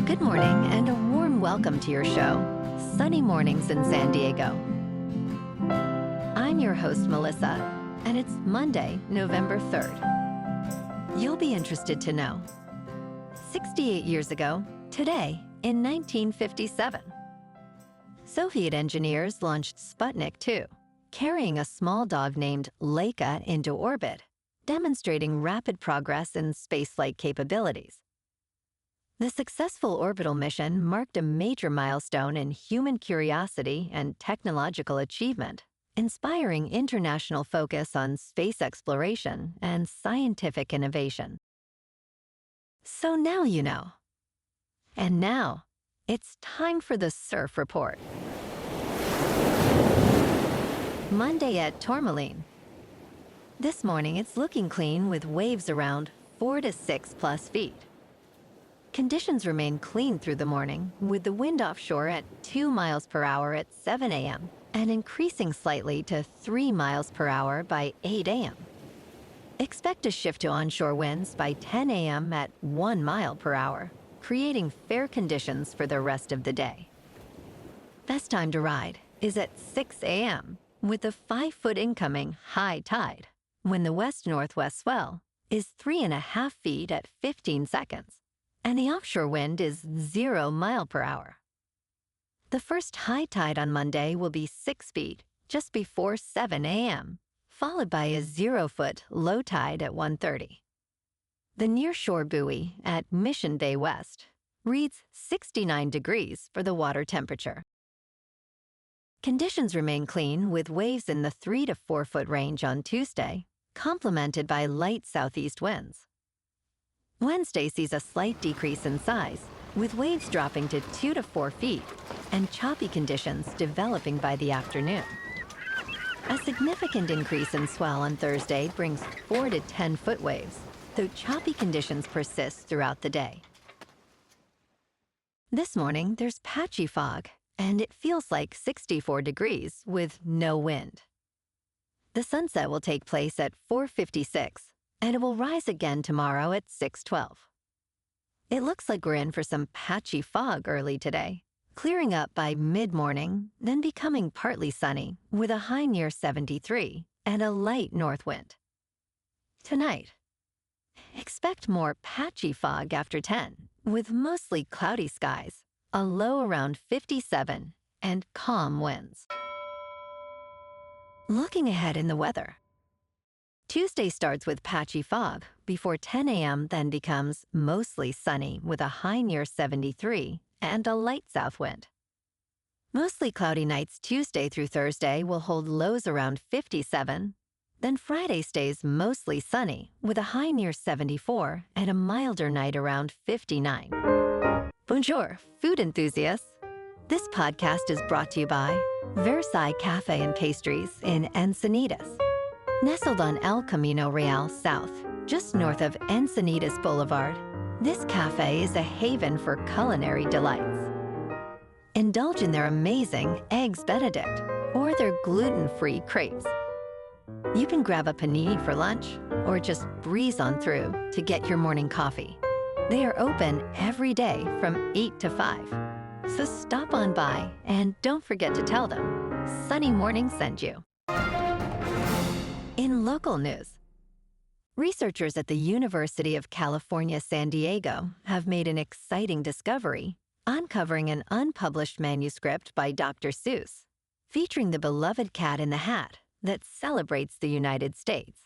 Good morning and a warm welcome to your show, Sunny Mornings in San Diego. I'm your host, Melissa, and it's Monday, November 3rd. You'll be interested to know, 68 years ago, today, in 1957, Soviet engineers launched Sputnik 2, carrying a small dog named Laika into orbit, demonstrating rapid progress in space-like capabilities. The successful orbital mission marked a major milestone in human curiosity and technological achievement, inspiring international focus on space exploration and scientific innovation. So now you know. And now, it's time for the Surf Report. Monday at Tourmaline. This morning it's looking clean with waves around 4 to 6 plus feet. Conditions remain clean through the morning, with the wind offshore at 2 miles per hour at 7 a.m. and increasing slightly to 3 miles per hour by 8 a.m. Expect a shift to onshore winds by 10 a.m. at 1 mile per hour, creating fair conditions for the rest of the day. Best time to ride is at 6 a.m. with a 5-foot incoming high tide, when the west-northwest swell is 3.5 feet at 15 seconds. And the offshore wind is 0 mile per hour. The first high tide on Monday will be 6 feet just before 7 a.m., followed by a 0-foot low tide at 1:30. The nearshore buoy at Mission Bay West reads 69 degrees for the water temperature. Conditions remain clean with waves in the 3 to 4 foot range on Tuesday, complemented by light southeast winds. Wednesday sees a slight decrease in size, with waves dropping to 2 to 4 feet and choppy conditions developing by the afternoon. A significant increase in swell on Thursday brings 4 to 10 foot waves, though choppy conditions persist throughout the day. This morning, there's patchy fog, and it feels like 64 degrees with no wind. The sunset will take place at 4:56. And it will rise again tomorrow at 6:12. It looks like we're in for some patchy fog early today, clearing up by mid-morning, then becoming partly sunny with a high near 73 and a light north wind. Tonight, expect more patchy fog after 10, with mostly cloudy skies, a low around 57, and calm winds. Looking ahead in the weather. Tuesday starts with patchy fog before 10 a.m. then becomes mostly sunny with a high near 73 and a light south wind. Mostly cloudy nights Tuesday through Thursday will hold lows around 57, then Friday stays mostly sunny with a high near 74 and a milder night around 59. Bonjour, food enthusiasts. This podcast is brought to you by Versailles Cafe and Pastries in Encinitas. Nestled on El Camino Real South, just north of Encinitas Boulevard, this cafe is a haven for culinary delights. Indulge in their amazing Eggs Benedict or their gluten-free crepes. You can grab a panini for lunch or just breeze on through to get your morning coffee. They are open every day from 8 to 5. So stop on by and don't forget to tell them Sunny Morning sent you. In local news, researchers at the University of California, San Diego have made an exciting discovery, uncovering an unpublished manuscript by Dr. Seuss, featuring the beloved Cat in the Hat that celebrates the United States.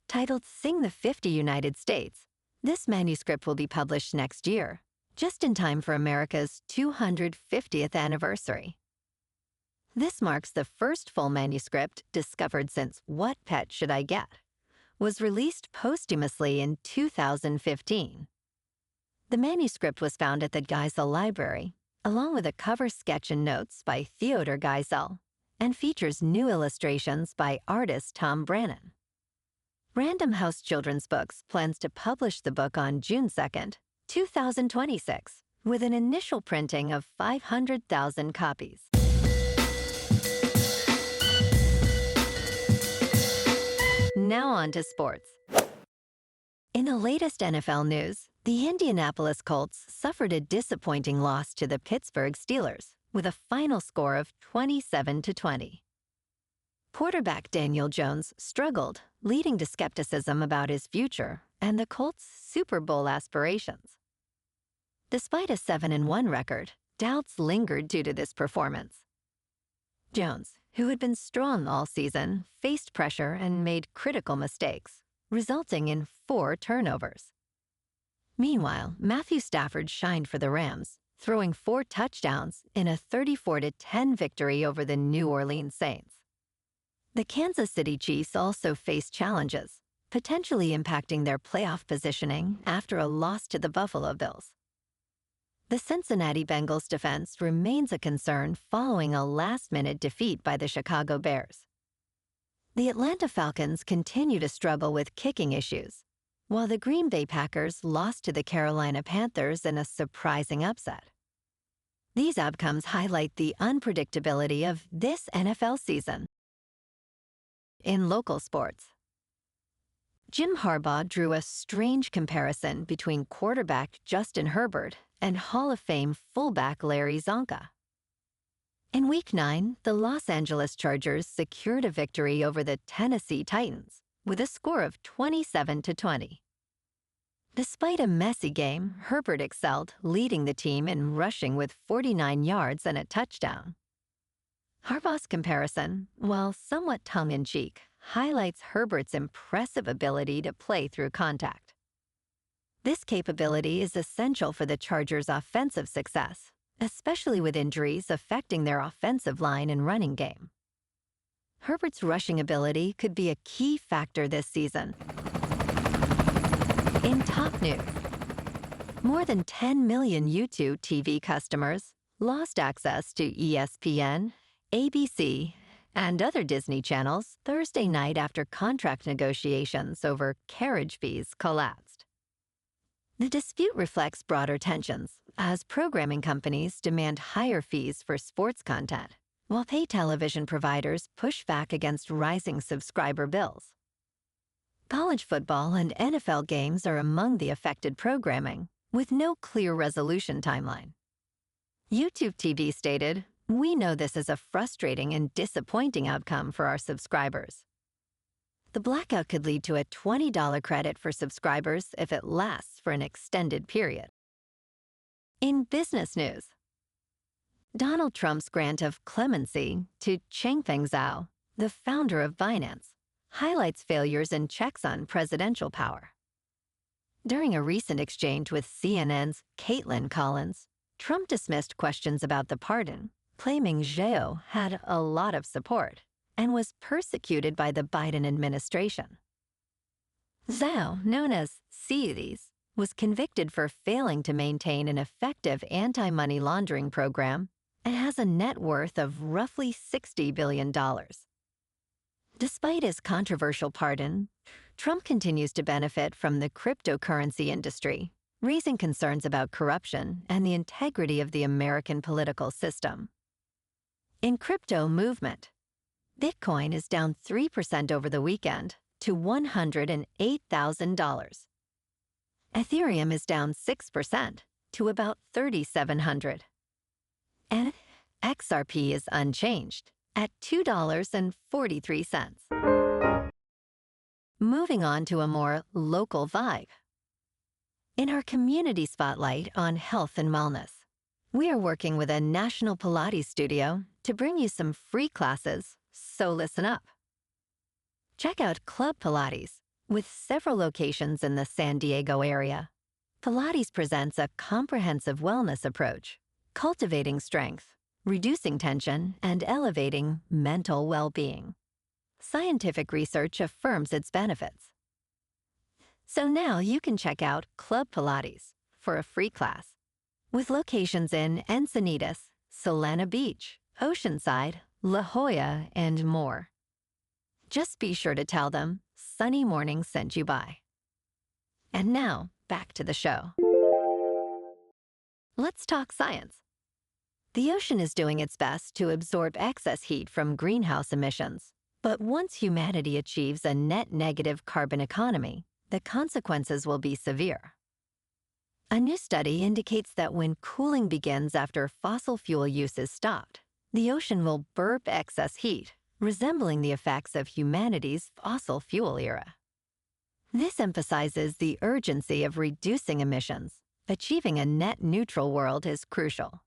Titled Sing the 50 United States, this manuscript will be published next year, just in time for America's 250th anniversary. This marks the first full manuscript discovered since What Pet Should I Get? Was released posthumously in 2015. The manuscript was found at the Geisel Library, along with a cover sketch and notes by Theodor Geisel, and features new illustrations by artist Tom Brannan. Random House Children's Books plans to publish the book on June 2nd, 2026, with an initial printing of 500,000 copies. Now on to sports. In the latest NFL news, The Indianapolis Colts suffered a disappointing loss to the Pittsburgh Steelers with a final score of 27-20. Quarterback Daniel Jones struggled, leading to skepticism about his future and the Colts' Super Bowl aspirations. Despite a 7-1 record, doubts lingered due to this performance. Jones, who had been strong all season, faced pressure and made critical mistakes, resulting in 4 turnovers. Meanwhile, Matthew Stafford shined for the Rams, throwing 4 touchdowns in a 34-10 victory over the New Orleans Saints. The Kansas City Chiefs also faced challenges, potentially impacting their playoff positioning after a loss to the Buffalo Bills. The Cincinnati Bengals defense remains a concern following a last-minute defeat by the Chicago Bears. The Atlanta Falcons continue to struggle with kicking issues, while the Green Bay Packers lost to the Carolina Panthers in a surprising upset. These outcomes highlight the unpredictability of this NFL season. In local sports, Jim Harbaugh drew a strange comparison between quarterback Justin Herbert and Hall of Fame fullback Larry Zonka. In Week 9, the Los Angeles Chargers secured a victory over the Tennessee Titans with a score of 27-20. Despite a messy game, Herbert excelled, leading the team in rushing with 49 yards and a touchdown. Harbaugh's comparison, while somewhat tongue-in-cheek, highlights Herbert's impressive ability to play through contact. This capability is essential for the Chargers' offensive success, especially with injuries affecting their offensive line and running game. Herbert's rushing ability could be a key factor this season. In top news, more than 10 million YouTube TV customers lost access to ESPN, ABC, and other Disney channels Thursday night after contract negotiations over carriage fees collapsed. The dispute reflects broader tensions as programming companies demand higher fees for sports content, while pay television providers push back against rising subscriber bills. College football and NFL games are among the affected programming, with no clear resolution timeline. YouTube TV stated, "We know this is a frustrating and disappointing outcome for our subscribers." The blackout could lead to a $20 credit for subscribers if it lasts for an extended period. In business news, Donald Trump's grant of clemency to Changpeng Zhao, the founder of Binance, highlights failures in checks on presidential power. During a recent exchange with CNN's Caitlin Collins, Trump dismissed questions about the pardon, claiming Zhao had a lot of support and was persecuted by the Biden administration. Zhao, known as Ceres, was convicted for failing to maintain an effective anti-money laundering program and has a net worth of roughly $60 billion. Despite his controversial pardon, Trump continues to benefit from the cryptocurrency industry, raising concerns about corruption and the integrity of the American political system. In crypto movement, Bitcoin is down 3% over the weekend to $108,000. Ethereum is down 6% to about $3,700. And XRP is unchanged at $2.43. Moving on to a more local vibe. In our community spotlight on health and wellness, we are working with a national Pilates studio to bring you some free classes, so listen up. Check out Club Pilates, with several locations in the San Diego area. Pilates presents a comprehensive wellness approach, cultivating strength, reducing tension, and elevating mental well-being. Scientific research affirms its benefits. So now you can check out Club Pilates for a free class, with locations in Encinitas, Solana Beach, Oceanside, La Jolla, and more. Just be sure to tell them Sunny Morning sent you by. And now, back to the show. Let's talk science. The ocean is doing its best to absorb excess heat from greenhouse emissions, but once humanity achieves a net negative carbon economy, the consequences will be severe. A new study indicates that when cooling begins after fossil fuel use is stopped, the ocean will burp excess heat, resembling the effects of humanity's fossil fuel era. This emphasizes the urgency of reducing emissions. Achieving a net neutral world is crucial.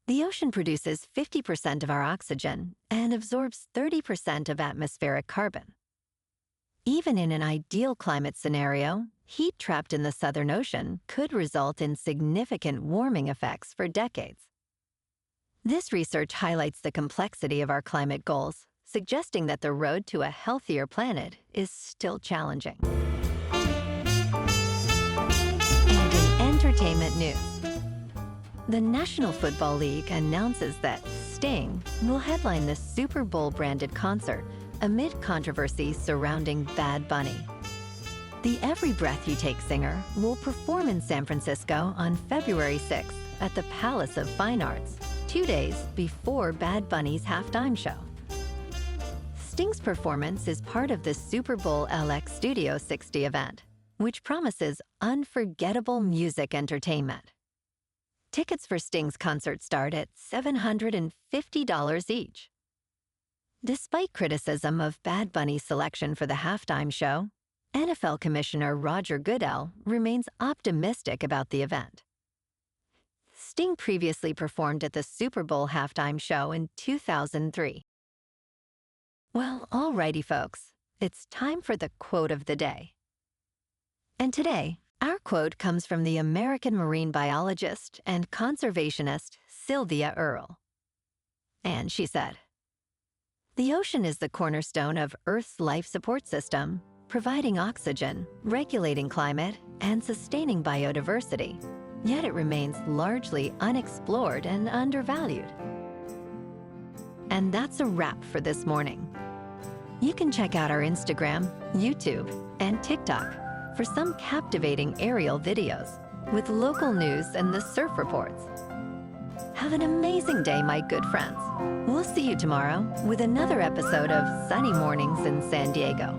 The ocean produces 50% of our oxygen and absorbs 30% of atmospheric carbon. Even in an ideal climate scenario, heat trapped in the Southern Ocean could result in significant warming effects for decades. This research highlights the complexity of our climate goals, suggesting that the road to a healthier planet is still challenging. And in entertainment news, the National Football League announces that Sting will headline the Super Bowl-branded concert amid controversy surrounding Bad Bunny. The Every Breath You Take singer will perform in San Francisco on February 6th at the Palace of Fine Arts, 2 days before Bad Bunny's halftime show. Sting's performance is part of the Super Bowl LX Studio 60 event, which promises unforgettable music entertainment. Tickets for Sting's concert start at $750 each. Despite criticism of Bad Bunny's selection for the halftime show, NFL Commissioner Roger Goodell remains optimistic about the event. Sting previously performed at the Super Bowl halftime show in 2003. Well, alrighty folks, it's time for the quote of the day. And today, our quote comes from the American marine biologist and conservationist Sylvia Earle. And she said, "The ocean is the cornerstone of Earth's life support system, providing oxygen, regulating climate, and sustaining biodiversity, yet it remains largely unexplored and undervalued." And that's a wrap for this morning. You can check out our Instagram, YouTube, and TikTok for some captivating aerial videos with local news and the surf reports. Have an amazing day, my good friends. We'll see you tomorrow with another episode of Sunny Mornings in San Diego.